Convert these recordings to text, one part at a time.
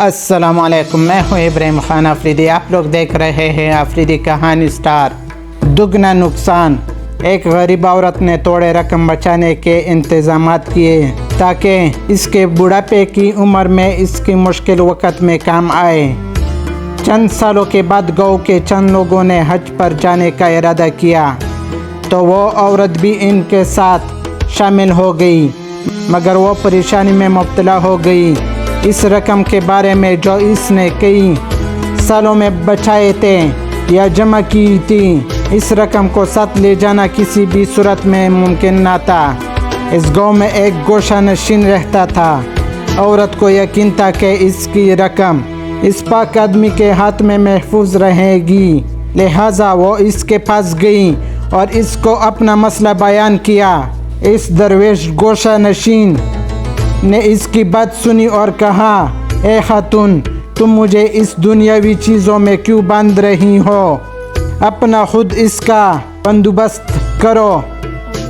अस्सलाम वालेकुम, मैं हूँ इब्राहिम खान आफरीदी। आप लोग देख रहे हैं आफरीदी कहानी स्टार। दुगना नुकसान। एक गरीब औरत ने थोड़े रकम बचाने के इंतजामात किए ताकि इसके बुढ़ापे की उम्र में इसकी मुश्किल वक़्त में काम आए। चंद सालों के बाद गाँव के चंद लोगों ने हज पर जाने का इरादा किया तो वो औरत भी इनके साथ शामिल हो गई, मगर वो परेशानी में मुब्तला हो गई। इस रकम के बारे में जो इसने कई सालों में बचाए थे या जमा की थी, इस रकम को साथ ले जाना किसी भी सूरत में मुमकिन न था। इस गांव में एक गोशा नशीन रहता था। औरत को यकीन था कि इसकी रकम इस पाक आदमी के हाथ में महफूज रहेगी, लिहाजा वो इसके पास गई और इसको अपना मसला बयान किया। इस दरवेश गोशा नशीन ने इसकी बात सुनी और कहा, ए खातून, तुम मुझे इस दुनियावी चीज़ों में क्यों बांध रही हो? अपना खुद इसका बंदोबस्त करो।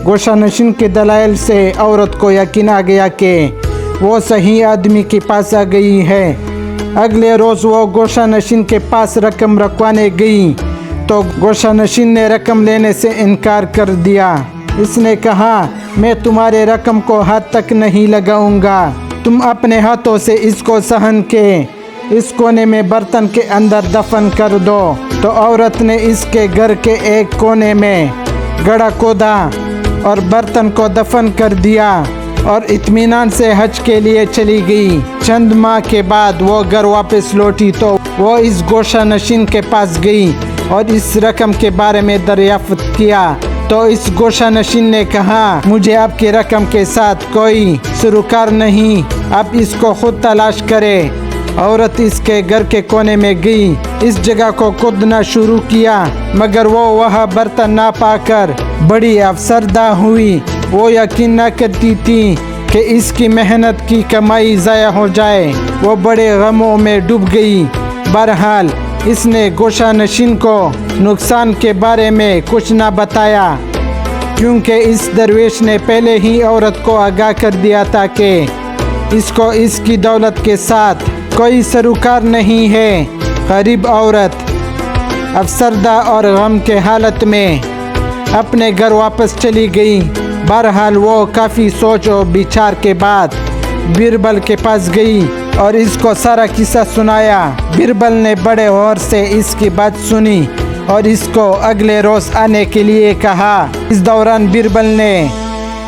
गोशा नशीन के दलाइल से औरत को यकीन आ गया कि वो सही आदमी के पास आ गई है। अगले रोज़ वो गोशा नशीन के पास रकम रखवाने गई तो गोशा नशीन ने रकम लेने से इनकार कर दिया। इसने कहा, मैं तुम्हारे रकम को हाथ तक नहीं लगाऊंगा, तुम अपने हाथों से इसको सहन के इस कोने में बर्तन के अंदर दफन कर दो। तो औरत ने इसके घर के एक कोने में गड्ढा खोदा और बर्तन को दफन कर दिया और इत्मीनान से हज के लिए चली गई। चंद माह के बाद वो घर वापस लौटी तो वो इस गोशा नशीन के पास गई और इस रकम के बारे में दरियाफ्त किया। तो इस गोशा नशीन ने कहा, मुझे आपकी रकम के साथ कोई सरोकार नहीं, आप इसको खुद तलाश करें। औरत इसके घर के कोने में गई, इस जगह को खोदना शुरू किया, मगर वो वह बर्तन ना पाकर बड़ी अफसरदा हुई। वो यकीन न करती थी कि इसकी मेहनत की कमाई ज़ाया हो जाए। वो बड़े गमों में डूब गई। बहरहाल इसने गोशा नशीन को नुकसान के बारे में कुछ ना बताया, क्योंकि इस दरवेश ने पहले ही औरत को आगाह कर दिया था कि इसको इसकी दौलत के साथ कोई सरोकार नहीं है। गरीब औरत अफसरदा और गम के हालत में अपने घर वापस चली गई। बहरहाल वो काफ़ी सोच और विचार के बाद बीरबल के पास गई और इसको सारा किस्सा सुनाया। बीरबल ने बड़े गौर से इसकी बात सुनी और इसको अगले रोज़ आने के लिए कहा। इस दौरान बीरबल ने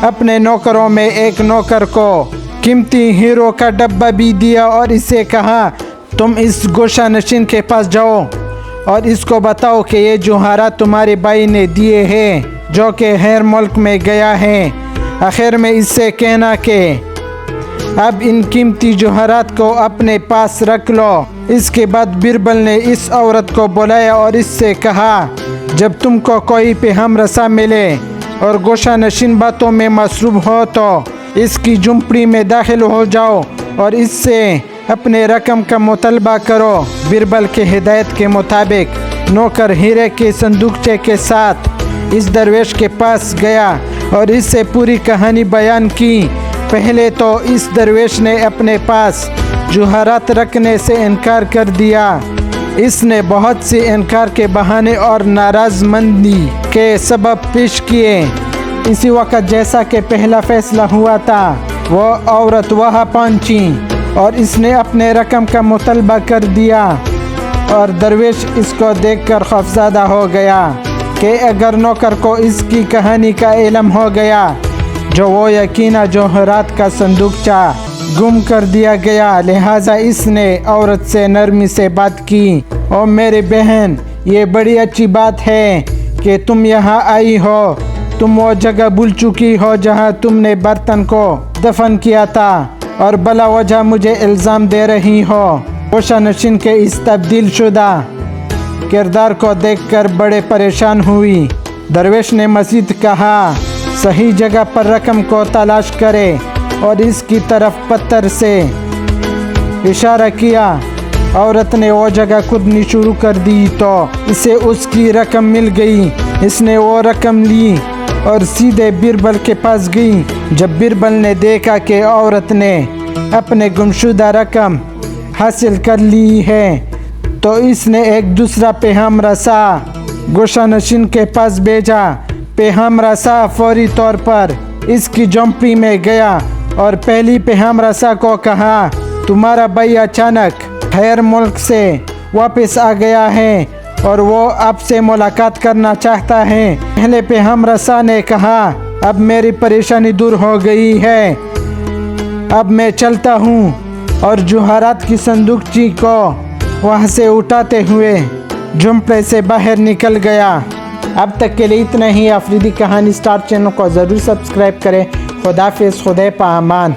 अपने नौकरों में एक नौकर को कीमती हीरो का डब्बा भी दिया और इसे कहा, तुम इस गोशा नशीन के पास जाओ और इसको बताओ कि ये जौहरात तुम्हारे भाई ने दिए हैं जो कि गैर मुल्क में गया है। आखिर में इससे कहना कि अब इन कीमती जौहरात को अपने पास रख लो। इसके बाद बीरबल ने इस औरत को बुलाया और इससे कहा, जब तुमको कोई पेहम रसा मिले और गोशा नशीन बातों में मसरूफ हो तो इसकी झुंपड़ी में दाखिल हो जाओ और इससे अपने रकम का मुतालबा करो। बीरबल के हिदायत के मुताबिक नौकर हीरे के संदूकचे के साथ इस दरवेश के पास गया और इससे पूरी कहानी बयान की। पहले तो इस दरवेश ने अपने पास जौहरात रखने से इनकार कर दिया। इसने बहुत सी इनकार के बहाने और नाराज़मंदी के सबब पेश किए। इसी वक्त जैसा कि पहला फैसला हुआ था, वो औरत वहाँ पहुँची और इसने अपने रकम का मुतालबा कर दिया और दरवेश इसको देखकर खौफज़दा हो गया कि अगर नौकर को इसकी कहानी का इल्म हो गया जो वो यकीना जौहरात का संदूकचा गुम कर दिया गया, लिहाजा इसने औरत से नरमी से बात की। ओ मेरी बहन, ये बड़ी अच्छी बात है कि तुम यहाँ आई हो। तुम वो जगह भूल चुकी हो जहाँ तुमने बर्तन को दफन किया था और भला वजह मुझे इल्ज़ाम दे रही हो। गोशा नशीन के इस तब्दील शुदा किरदार को देखकर बड़े परेशान हुई। दरवेश ने मज़ीद कहा, सही जगह पर रकम को तलाश करे और इसकी तरफ पत्थर से इशारा किया। औरत ने वो जगह खुदनी शुरू कर दी तो इसे उसकी रकम मिल गई। इसने वो रकम ली और सीधे बीरबल के पास गई। जब बीरबल ने देखा कि औरत ने अपने गुमशुदा रकम حاصل کر لی ہے تو اس نے ایک دوسرا پیغام رسا گوشہ نشین کے پاس بھیجا۔ پیغام رسا فوری طور پر اس کی جھونپڑی میں گیا اور پہلی پیغام رسا کو کہا تمہارا بھائی اچانک غیر ملک سے واپس آ گیا ہے اور وہ آپ سے ملاقات کرنا چاہتا ہے۔ پہلے پیغام رسا نے کہا اب میری پریشانی دور ہو گئی ہے، اب میں چلتا ہوں، اور جوہرات کی صندوقچی کو وہاں سے اٹھاتے ہوئے جھونپڑے سے باہر نکل گیا۔ اب تک کے لیے اتنا ہی۔ آفریدی کہانی اسٹار چینل کو ضرور سبسکرائب کریں۔ خدا حافظ، خدا پامان۔